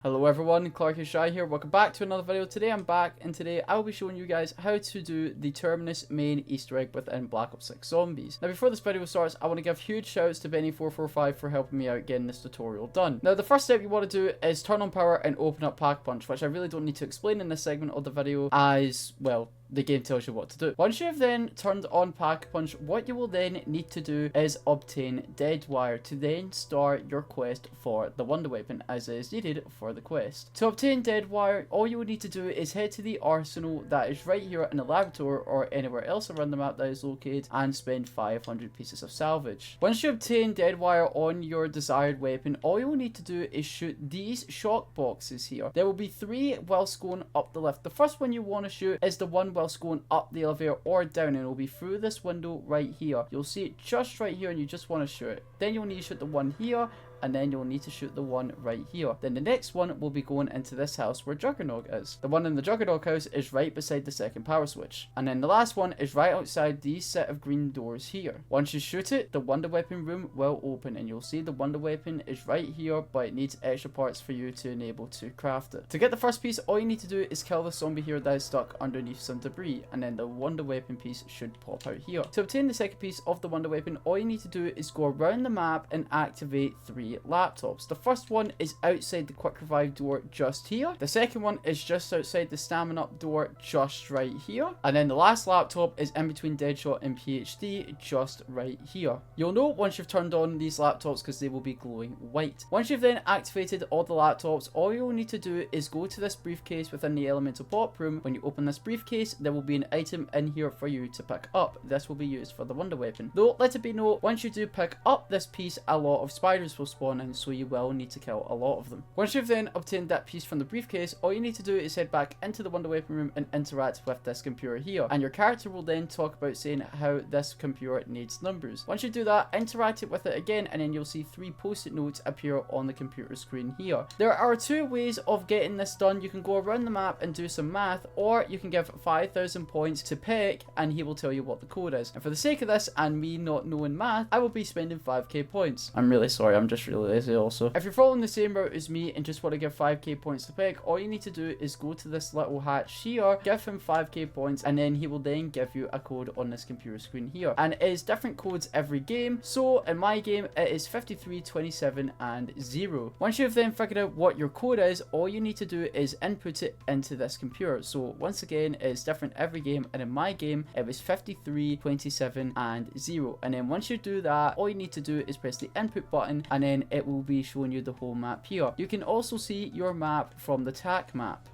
Hello everyone, Clark is Shy here. Welcome back to another video. Today I'm back, and today I'll be showing you guys how to do the Terminus main Easter egg within Black Ops 6 Zombies. Now before this video starts, I want to give huge shouts to Benny445 for helping me out getting this tutorial done. Now the first step you want to do is turn on power and open up Pack Punch, which I really don't need to explain in this segment of the video, as well the game tells you what to do. Once you have then turned on Pack Punch, what you will then need to do is obtain Dead Wire to then start your quest for the Wonder Weapon, as it is needed for the quest. To obtain Dead Wire, all you will need to do is head to the arsenal that is right here in the laboratory or anywhere else around the map that is located, and spend 500 pieces of salvage. Once you obtain Dead Wire on your desired weapon, all you will need to do is shoot these shock boxes here. There will be 3 whilst going up the lift. The first one you want to shoot is the one whilst going up the elevator or down, and it will be through this window right here. You'll see it just right here, and you just want to shoot it. Then you'll need to shoot the one here, and then you'll need to shoot the one right here. Then the next one will be going into this house where Juggernaut is. The one in the Juggernaut house is right beside the second power switch. And then the last one is right outside these set of green doors here. Once you shoot it, the Wonder Weapon room will open, and you'll see the Wonder Weapon is right here, but it needs extra parts for you to enable to craft it. To get the first piece, all you need to do is kill the zombie here that is stuck underneath some debris, and then the Wonder Weapon piece should pop out here. To obtain the second piece of the Wonder Weapon, all you need to do is go around the map and activate 3 laptops. The first one is outside the quick revive door just here. The second one is just outside the stamina up door just right here. And then the last laptop is in between Deadshot and PhD just right here. You'll know once you've turned on these laptops because they will be glowing white. Once you've then activated all the laptops, all you'll need to do is go to this briefcase within the elemental pop room. When you open this briefcase, there will be an item in here for you to pick up. This will be used for the Wonder Weapon. Though, let it be known, once you do pick up this piece, a lot of spiders will spawn in, so you will need to kill a lot of them. Once you've then obtained that piece from the briefcase, all you need to do is head back into the Wonder Weapon room and interact with this computer here, and your character will then talk about saying how this computer needs numbers. Once you do that, interact it with it again, and then you'll see 3 post-it notes appear on the computer screen here. There are 2 ways of getting this done. You can go around the map and do some math, or you can give 5,000 points to Peck and he will tell you what the code is. And for the sake of this and me not knowing math, I will be spending 5k points. I'm really sorry, I'm just really lazy also. If you're following the same route as me and just want to give 5k points to Peck, all you need to do is go to this little hatch here, give him 5k points, and then he will then give you a code on this computer screen here. And it is different codes every game, so in my game it is 53, 27 and 0. Once you've then figured out what your code is, all you need to do is input it into this computer. So once again, it's different every game, and in my game it was 53, 27 and 0. And then once you do that, all you need to do is press the input button, and then it will be showing you the whole map here. You can also see your map from the TAC map.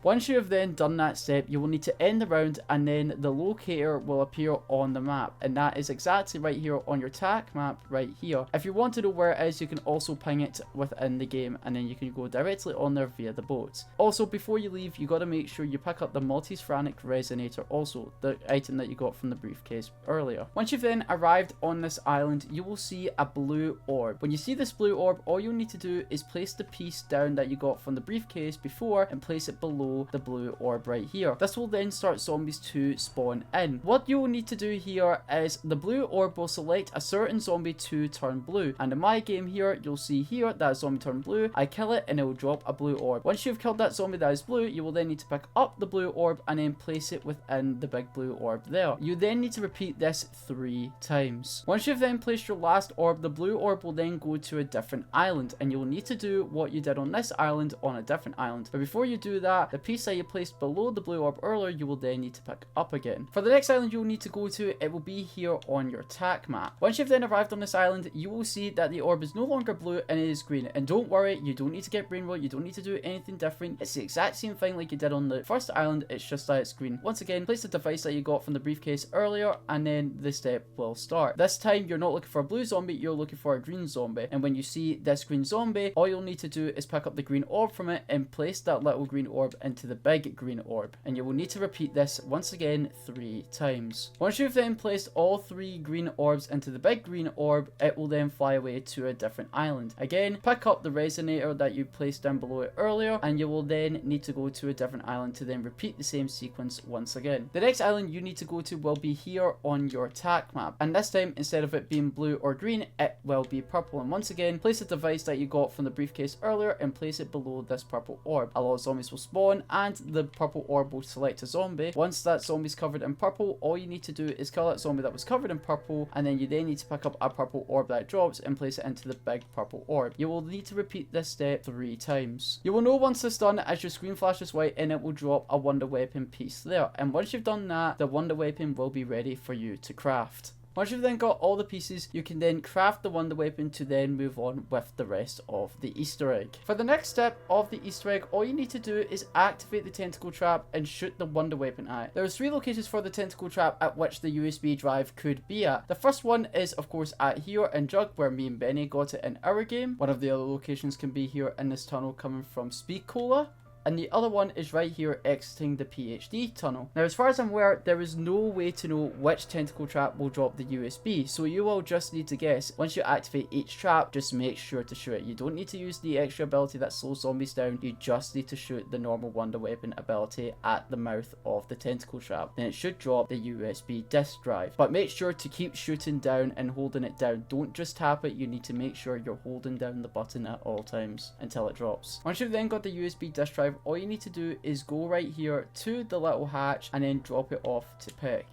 Once you have then done that step, you will need to end the round, and then the locator will appear on the map, and that is exactly right here on your TAC map right here. If you want to know where it is, you can also ping it within the game, and then you can go directly on there via the boats. Also, before you leave, you got to make sure you pick up the multi-phrenic resonator, also the item that you got from the briefcase earlier. Once you've then arrived on this island, you will see a blue orb. When you see this blue orb, all you need to do is place the piece down that you got from the briefcase before and place it below the blue orb right here. This will then start zombies to spawn in. What you will need to do here is the blue orb will select a certain zombie to turn blue, and in my game here, you'll see here that zombie turned blue. I kill it and it will drop a blue orb. Once you've killed that zombie that is blue, you will then need to pick up the blue orb and then place it within the big blue orb there. You then need to repeat this 3 times. Once you've then placed your last orb, the blue orb will then go to a different island, and you'll need to do what you did on this island on a different island. But before you do that, the piece that you placed below the blue orb earlier, you will then need to pick up again. For the next island you'll need to go to, it will be here on your TAC map. Once you've then arrived on this island, you will see that the orb is no longer blue and it is green. And don't worry, you don't need to get brain rot, you don't need to do anything different. It's the exact same thing like you did on the first island, it's just that it's green. Once again, place the device that you got from the briefcase earlier, and then the step will start. This time you're not looking for a blue zombie, you're looking for a green zombie. And when you see this green zombie, all you'll need to do is pick up the green orb from it and place that little green orb into the big green orb, and you will need to repeat this once again 3 times. Once you've then placed all 3 green orbs into the big green orb, it will then fly away to a different island. Again, pick up the resonator that you placed down below it earlier, and you will then need to go to a different island to then repeat the same sequence once again. The next island you need to go to will be here on your attack map, and this time instead of it being blue or green, it will be purple. And once again, place the device that you got from the briefcase earlier and place it below this purple orb. A lot of zombies will spawn and the purple orb will select a zombie. Once that zombie's covered in purple, all you need to do is kill that zombie that was covered in purple, and then you then need to pick up a purple orb that drops and place it into the big purple orb. You will need to repeat this step 3 times. You will know once it's done as your screen flashes white and it will drop a wonder weapon piece there, and once you've done that, the wonder weapon will be ready for you to craft. Once you've then got all the pieces, you can then craft the wonder weapon to then move on with the rest of the Easter egg. For the next step of the Easter egg, all you need to do is activate the tentacle trap and shoot the wonder weapon at it. There are 3 locations for the tentacle trap at which the USB drive could be at. The first one is of course at here in Jug, where me and Benny got it in our game. One of the other locations can be here in this tunnel coming from Speed Cola. And the other one is right here exiting the PhD tunnel. Now as far as I'm aware, there is no way to know which tentacle trap will drop the USB, so you will just need to guess. Once you activate each trap, just make sure to shoot it. You don't need to use the extra ability that slows zombies down, you just need to shoot the normal wonder weapon ability at the mouth of the tentacle trap. Then it should drop the USB disk drive. But make sure to keep shooting down and holding it down. Don't just tap it, you need to make sure you're holding down the button at all times until it drops. Once you've then got the USB disk drive, all you need to do is go right here to the little hatch and then drop it off to Peck.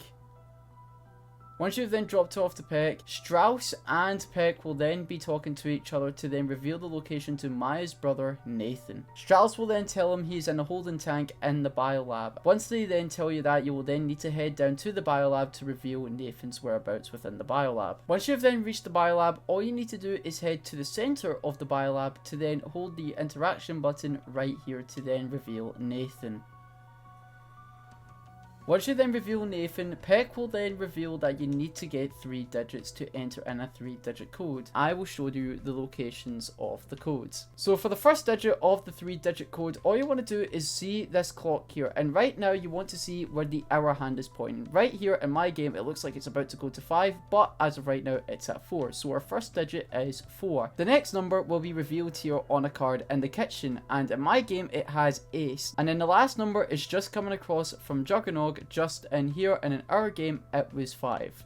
Once you've then dropped it off to Peck, Strauss and Peck will then be talking to each other to then reveal the location to Maya's brother, Nathan. Strauss will then tell him he's in a holding tank in the Biolab. Once they then tell you that, you will then need to head down to the Biolab to reveal Nathan's whereabouts within the Biolab. Once you've then reached the Biolab, all you need to do is head to the center of the Biolab to then hold the interaction button right here to then reveal Nathan. Once you then reveal Nathan, Peck will then reveal that you need to get 3 digits to enter in a 3-digit code. I will show you the locations of the codes. So for the first digit of the 3-digit code, all you want to do is see this clock here, and right now you want to see where the hour hand is pointing. Right here in my game it looks like it's about to go to 5, but as of right now it's at 4, so our first digit is 4. The next number will be revealed here on a card in the kitchen, and in my game it has ace, and then the last number is just coming across from Juggernog just in here, and in our game it was 5.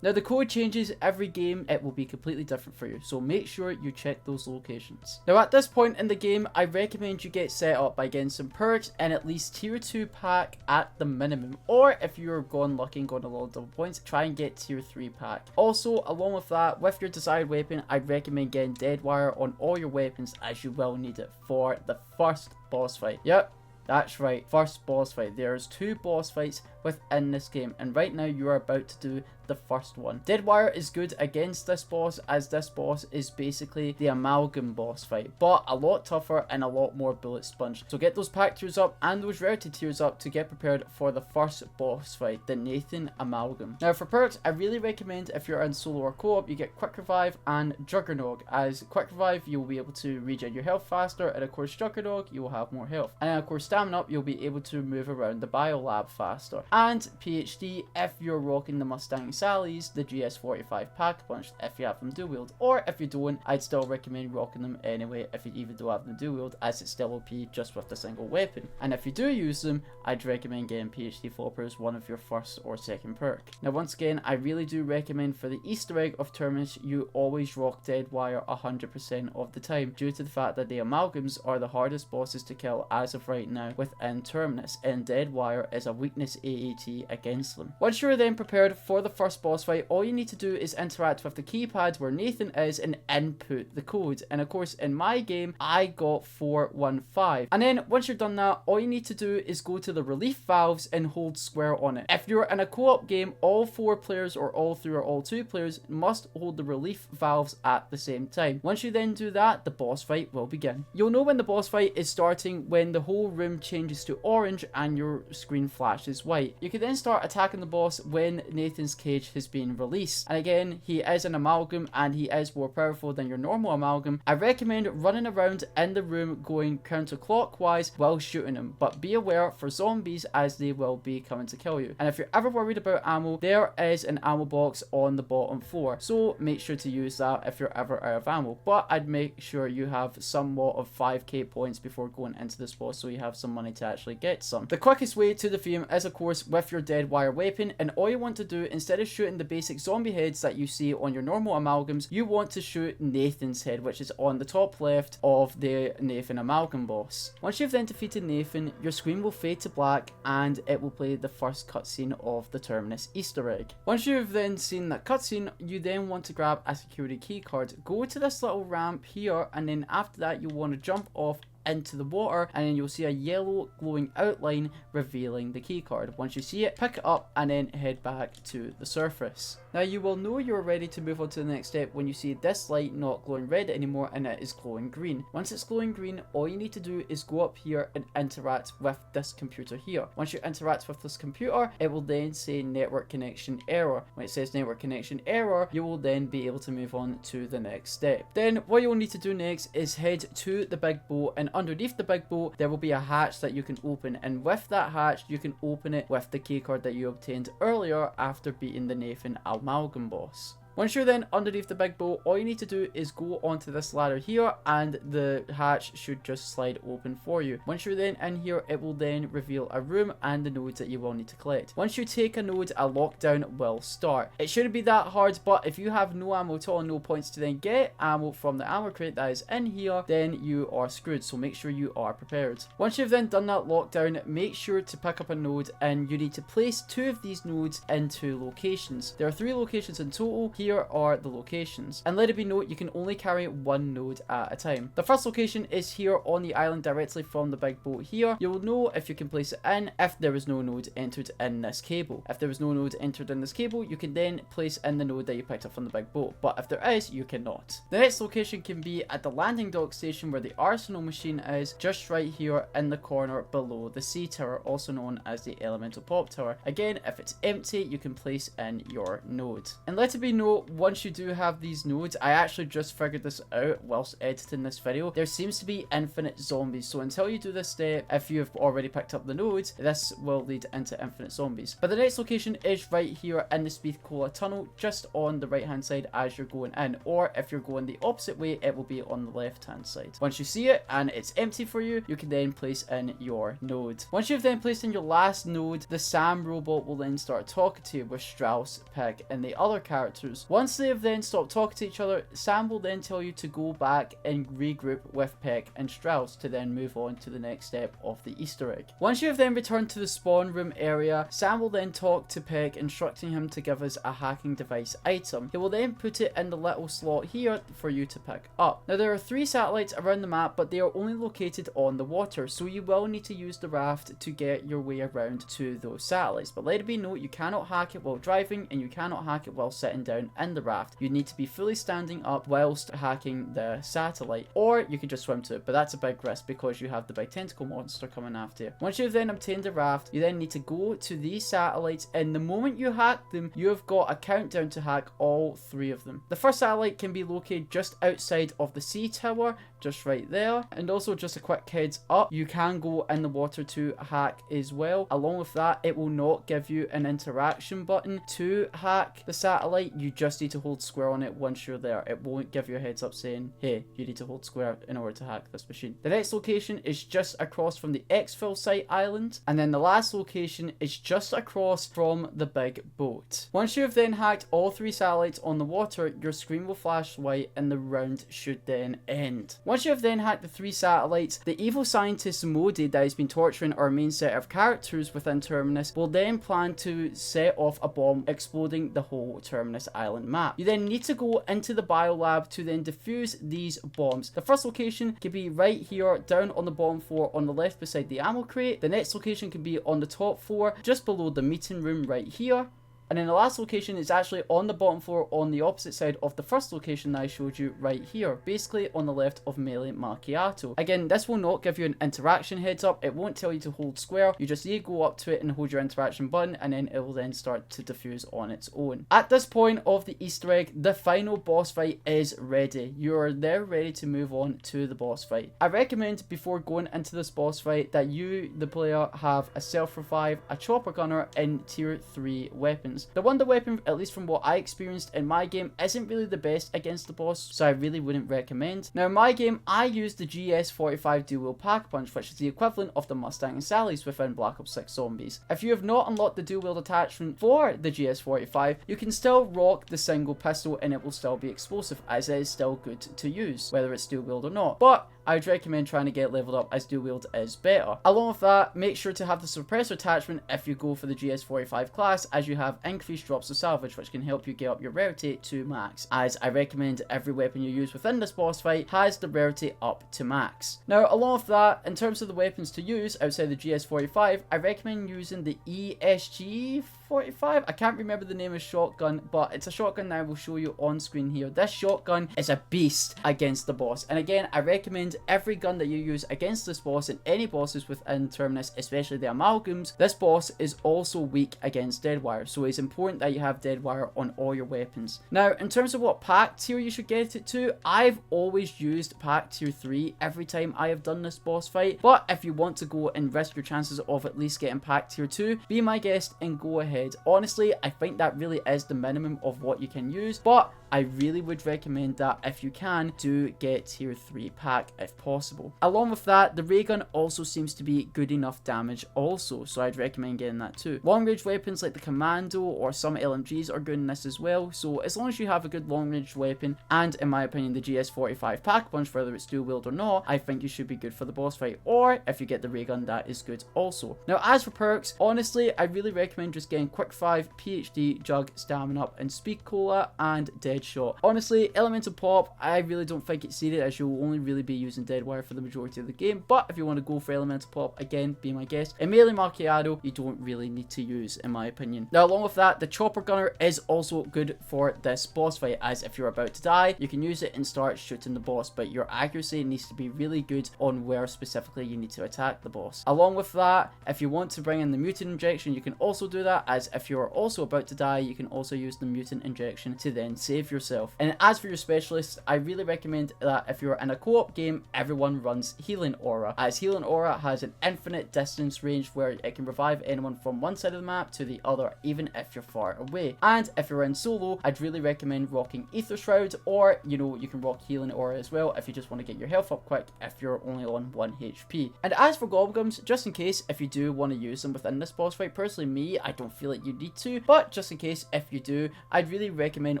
Now the code changes every game, it will be completely different for you, so make sure you check those locations. Now at this point in the game, I recommend you get set up by getting some perks and at least tier 2 pack at the minimum, or if you're going lucky and going a lot of double points, try and get tier 3 pack. Also, along with that, with your desired weapon, I'd recommend getting dead wire on all your weapons, as you will need it for the first boss fight. Yep, that's right, first boss fight. There's 2 boss fights within this game, and right now you are about to do the first one. Deadwire is good against this boss, as this boss is basically the amalgam boss fight, but a lot tougher and a lot more bullet sponge. So get those pack tiers up and those rarity tiers up to get prepared for the first boss fight, the Nathan amalgam. Now for perks, I really recommend if you're in solo or co-op, you get quick revive and Juggernog. As quick revive, you'll be able to regen your health faster, and of course Juggernog, you will have more health. And then of course stamina up, you'll be able to move around the Biolab faster. And PhD, if you're rocking the Mustang Sally's, the GS45 pack punch if you have them dual wield, or if you don't, I'd still recommend rocking them anyway if you even do have them dual wield, as it's still OP just with the single weapon. And if you do use them, I'd recommend getting PhD Flopper as one of your first or second perk. Now once again, I really do recommend for the Easter egg of Terminus, you always rock Deadwire 100% of the time, due to the fact that the amalgams are the hardest bosses to kill as of right now within Terminus, and Deadwire is a weakness AAT against them. Once you're then prepared for the first boss fight, all you need to do is interact with the keypad where Nathan is and input the code. And of course in my game I got 415, and then once you're done that, all you need to do is go to the relief valves and hold square on it. If you're in a co-op game, all 4 players or all 3 or all 2 players must hold the relief valves at the same time. Once you then do that, the boss fight will begin. You'll know when the boss fight is starting when the whole room changes to orange and your screen flashes white. right, you can then start attacking the boss when Nathan's cage has been released. And again, he is an amalgam and he is more powerful than your normal amalgam. I recommend running around in the room going counterclockwise while shooting him, but be aware for zombies as they will be coming to kill you. And if you're ever worried about ammo, there is an ammo box on the bottom floor, so make sure to use that if you're ever out of ammo. But I'd make sure you have somewhat of 5k points before going into this boss, so you have some money to actually get some. The quickest way to defeat him is of course with your dead wire weapon, and all you want to do, instead of shooting the basic zombie heads that you see on your normal amalgams, you want to shoot Nathan's head, which is on the top left of the Nathan amalgam boss. Once you've then defeated Nathan, your screen will fade to black and it will play the first cutscene of the Terminus Easter egg. Once you've then seen that cutscene, you then want to grab a security key card, go to this little ramp here, and then after that you want to jump off into the water, and then you'll see a yellow glowing outline revealing the key card. Once you see it, pick it up and then head back to the surface. Now you will know you're ready to move on to the next step when you see this light not glowing red anymore and it is glowing green. Once it's glowing green, all you need to do is go up here and interact with this computer here. Once you interact with this computer, it will then say network connection error. When it says network connection error, you will then be able to move on to the next step. Then what you'll need to do next is head to the big boat, and underneath the big boat there will be a hatch that you can open, and with that hatch you can open it with the keycard that you obtained earlier after beating the Nathan amalgam boss. Once you're then underneath the big boat, all you need to do is go onto this ladder here and the hatch should just slide open for you. Once you're then in here, it will then reveal a room and the nodes that you will need to collect. Once you take a node, a lockdown will start. It shouldn't be that hard, but if you have no ammo at all and no points to then get ammo from the ammo crate that is in here, then you are screwed, so make sure you are prepared. Once you've then done that lockdown, make sure to pick up a node, and you need to place 2 of these nodes into locations. There are 3 locations in total. Here are the locations, and let it be noted you can only carry 1 node at a time. The first location is here on the island directly from the big boat here. You will know if you can place it in if there is no node entered in this cable. If there is no node entered in this cable, you can then place in the node that you picked up from the big boat, but if there is, you cannot. The next location can be at the landing dock station where the arsenal machine is, just right here in the corner below the sea tower, also known as the elemental pop tower. Again, if it's empty, you can place in your node. And let it be noted, once you do have these nodes, I actually just figured this out whilst editing this video, there seems to be infinite zombies, so until you do this step, if you've already picked up the nodes, this will lead into infinite zombies. But the next location is right here in the Speed Cola tunnel, just on the right hand side as you're going in, or if you're going the opposite way, it will be on the left hand side. Once you see it and it's empty for you, you can then place in your node. Once you've then placed in your last node, the S.A.M robot will then start talking to you with Strauss, Peck, and the other characters. Once they have then stopped talking to each other, S.A.M will then tell you to go back and regroup with Peck and Strauss to then move on to the next step of the Easter egg. Once you have then returned to the spawn room area, S.A.M will then talk to Peck, instructing him to give us a hacking device item. He will then put it in the little slot here for you to pick up. Now there are 3 satellites around the map, but they are only located on the water, so you will need to use the raft to get your way around to those satellites. But let it be noted, you cannot hack it while driving, and you cannot hack it while sitting down in the raft. You need to be fully standing up whilst hacking the satellite, or you can just swim to it, but that's a big risk because you have the big tentacle monster coming after you. Once you've then obtained a raft, you then need to go to these satellites, and the moment you hack them, you have got a countdown to hack all 3 of them. The first satellite can be located just outside of the sea tower, just right there, and also just a quick heads up, you can go in the water to hack as well. Along with that, it will not give you an interaction button to hack the satellite, you just need to hold square on it once you're there. It won't give you a heads up saying, hey, you need to hold square in order to hack this machine. The next location is just across from the exfil site island, and then the last location is just across from the big boat. Once you have then hacked all 3 satellites on the water, your screen will flash white and the round should then end. Once you have then hacked the 3 satellites, the evil scientist Modi that has been torturing our main set of characters within Terminus will then plan to set off a bomb exploding the whole Terminus island map. You then need to go into the Biolab to then defuse these bombs. The first location can be right here down on the bottom floor on the left beside the ammo crate. The next location can be on the top floor just below the meeting room right here. And then the last location is actually on the bottom floor on the opposite side of the first location that I showed you right here, basically on the left of Melee Macchiato. Again, this will not give you an interaction heads up, it won't tell you to hold square, you just need to go up to it and hold your interaction button, and then it will then start to diffuse on its own. At this point of the Easter egg, the final boss fight is ready. You are there ready to move on to the boss fight. I recommend before going into this boss fight that you, the player, have a self-revive, a chopper gunner, and tier 3 weapons. The Wonder Weapon, at least from what I experienced in my game, isn't really the best against the boss, so I really wouldn't recommend. Now in my game, I used the GS45 dual-wield pack-a-punch, which is the equivalent of the Mustang and Sally's within Black Ops 6 Zombies. If you have not unlocked the dual-wield attachment for the GS45, you can still rock the single pistol and it will still be explosive, as it is still good to use, whether it's dual-wield or not. But I would recommend trying to get leveled up, as dual wield is better. Along with that, make sure to have the suppressor attachment if you go for the GS45 class, as you have increased drops of salvage, which can help you get up your rarity to max, as I recommend every weapon you use within this boss fight has the rarity up to max. Now along with that, in terms of the weapons to use outside the GS45, I recommend using the ESG45. I can't remember the name of shotgun, but it's a shotgun that I will show you on screen here. This shotgun is a beast against the boss, and again, I recommend every gun that you use against this boss and any bosses within Terminus, especially the amalgams. This boss is also weak against deadwire, so it's important that you have deadwire on all your weapons. Now in terms of what pack tier you should get it to, I've always used pack tier 3 every time I have done this boss fight, but if you want to go and risk your chances of at least getting pack tier 2, be my guest and go ahead. Honestly, I think that really is the minimum of what you can use, but I really would recommend that if you can, do get tier 3 pack if possible. Along with that, the ray gun also seems to be good enough damage also, so I'd recommend getting that too. Long range weapons like the Commando or some LMGs are good in this as well, so as long as you have a good long range weapon, and in my opinion the GS45 pack-a-punch, whether it's dual wield or not, I think you should be good for the boss fight, or if you get the ray gun, that is good also. Now as for perks, honestly I really recommend just getting Quick 5, PhD, Jug, Stamina Up, and Speed Cola, and Dead Shot. Honestly, Elemental Pop, I really don't think it's needed, as you'll only really be using Deadwire for the majority of the game, but if you want to go for Elemental Pop, again, be my guest. In Melee Macchiato, you don't really need to use, in my opinion. Now along with that, the Chopper Gunner is also good for this boss fight, as if you're about to die, you can use it and start shooting the boss, but your accuracy needs to be really good on where specifically you need to attack the boss. Along with that, if you want to bring in the Mutant Injection, you can also do that, as if you're also about to die, you can also use the Mutant Injection to then save yourself. And as for your specialists, I really recommend that if you're in a co-op game, everyone runs Healing Aura, as Healing Aura has an infinite distance range where it can revive anyone from one side of the map to the other, even if you're far away. And if you're in solo, I'd really recommend rocking Ether Shroud, or you know, you can rock Healing Aura as well if you just want to get your health up quick if you're only on 1 HP. And as for Gobblegums, just in case if you do want to use them within this boss fight, personally me, I don't feel like you need to, but just in case if you do, I'd really recommend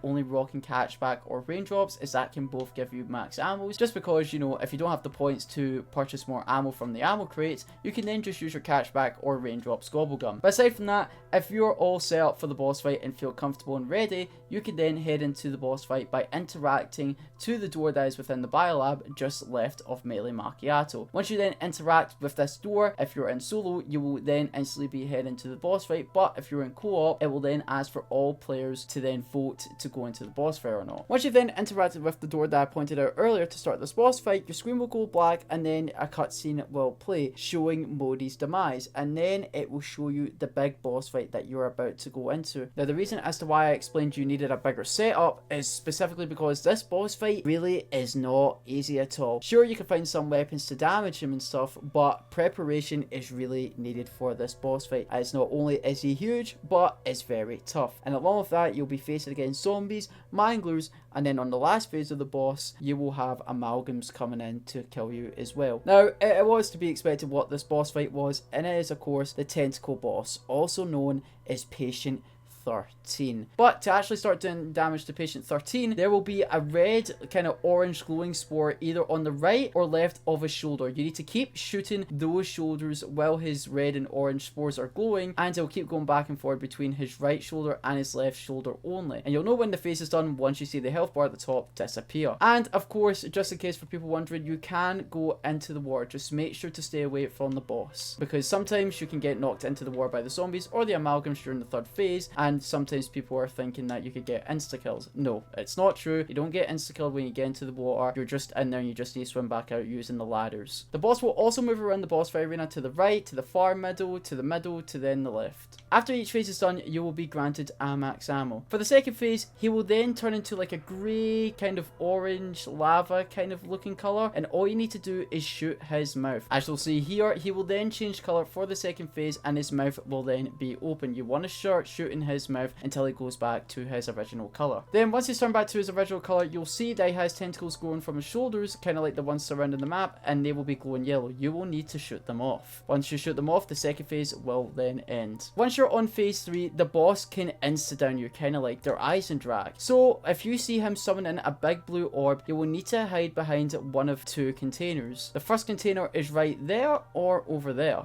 only rocking Catchback or Raindrops, as that can both give you max ammos, just because, you know, if you don't have the points to purchase more ammo from the ammo crates, you can then just use your Catchback or Raindrops Gobblegum. But aside from that, if you're all set up for the boss fight and feel comfortable and ready, you can then head into the boss fight by interacting to the door that is within the Biolab just left of Melee Macchiato. Once you then interact with this door, if you're in solo, you will then instantly be heading to the boss fight, but if you're in co-op, it will then ask for all players to then vote to go into the boss fight or not. Once you've then interacted with the door that I pointed out earlier to start this boss fight, your screen will go black and then a cutscene will play showing Modi's demise, and then it will show you the big boss fight that you're about to go into. Now the reason as to why I explained you needed a bigger setup is specifically because this boss fight really is not easy at all. Sure, you can find some weapons to damage him and stuff, but preparation is really needed for this boss fight, as not only is he huge, but it's very tough. And along with that, you'll be facing against zombies, manglers, and then on the last phase of the boss, you will have amalgams coming in to kill you as well. Now, it was to be expected what this boss fight was, and it is of course the Tentacle boss, also known as Patient 13. But to actually start doing damage to Patient 13, there will be a red kind of orange glowing spore either on the right or left of his shoulder. You need to keep shooting those shoulders while his red and orange spores are glowing, and he'll keep going back and forth between his right shoulder and his left shoulder only. And you'll know when the phase is done once you see the health bar at the top disappear. And of course, just in case for people wondering, you can go into the war. Just make sure to stay away from the boss, because sometimes you can get knocked into the war by the zombies or the amalgams during the third phase, and and sometimes people are thinking that you could get insta-kills. No, it's not true. You don't get insta-killed when you get into the water. You're just in there and you just need to swim back out using the ladders. The boss will also move around the boss fight arena to the right, to the far middle, to the middle, to then the left. After each phase is done, you will be granted a max ammo. For the second phase, he will then turn into like a grey, kind of orange, lava kind of looking colour, and all you need to do is shoot his mouth. As you'll see here, he will then change colour for the second phase, and his mouth will then be open. You want to start shooting his mouth until he goes back to his original colour. Then once he's turned back to his original colour, you'll see that he has tentacles growing from his shoulders, kind of like the ones surrounding the map, and they will be glowing yellow. You will need to shoot them off. Once you shoot them off, the second phase will then end. Once you're on phase 3, the boss can insta-down you, kind of like their eyes and drag. So if you see him summon in a big blue orb, you will need to hide behind one of 2 containers. The first container is right there or over there.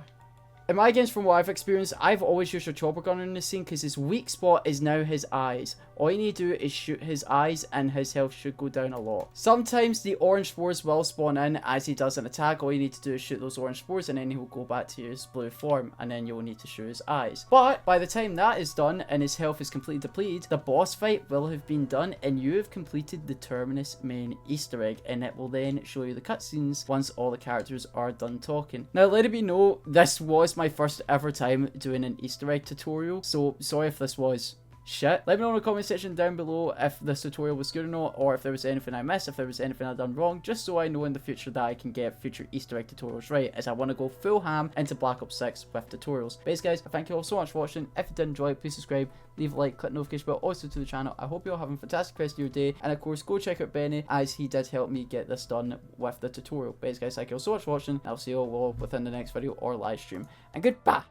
In my games, from what I've experienced, I've always used a chopper gunner in this scene because his weak spot is now his eyes. All you need to do is shoot his eyes and his health should go down a lot. Sometimes the orange spores will spawn in as he does an attack. All you need to do is shoot those orange spores and then he will go back to his blue form, and then you'll need to shoot his eyes. But by the time that is done and his health is completely depleted, the boss fight will have been done and you have completed the Terminus main Easter egg, and it will then show you the cutscenes once all the characters are done talking. Now let it be known, this was my first ever time doing an Easter egg tutorial, so sorry if this was shit. Let me know in the comment section down below if this tutorial was good or not, or if there was anything I missed, if there was anything I've done wrong, just so I know in the future that I can get future Easter egg tutorials right, as I want to go full ham into Black Ops 6 with tutorials. But guys, thank you all so much for watching. If you did enjoy it, please subscribe, leave a like, click the notification bell also to the channel. I hope you all having a fantastic rest of your day, and of course go check out Benny as he did help me get this done with the tutorial. But guys, thank you all so much for watching, and I'll see you all within the next video or live stream, and goodbye.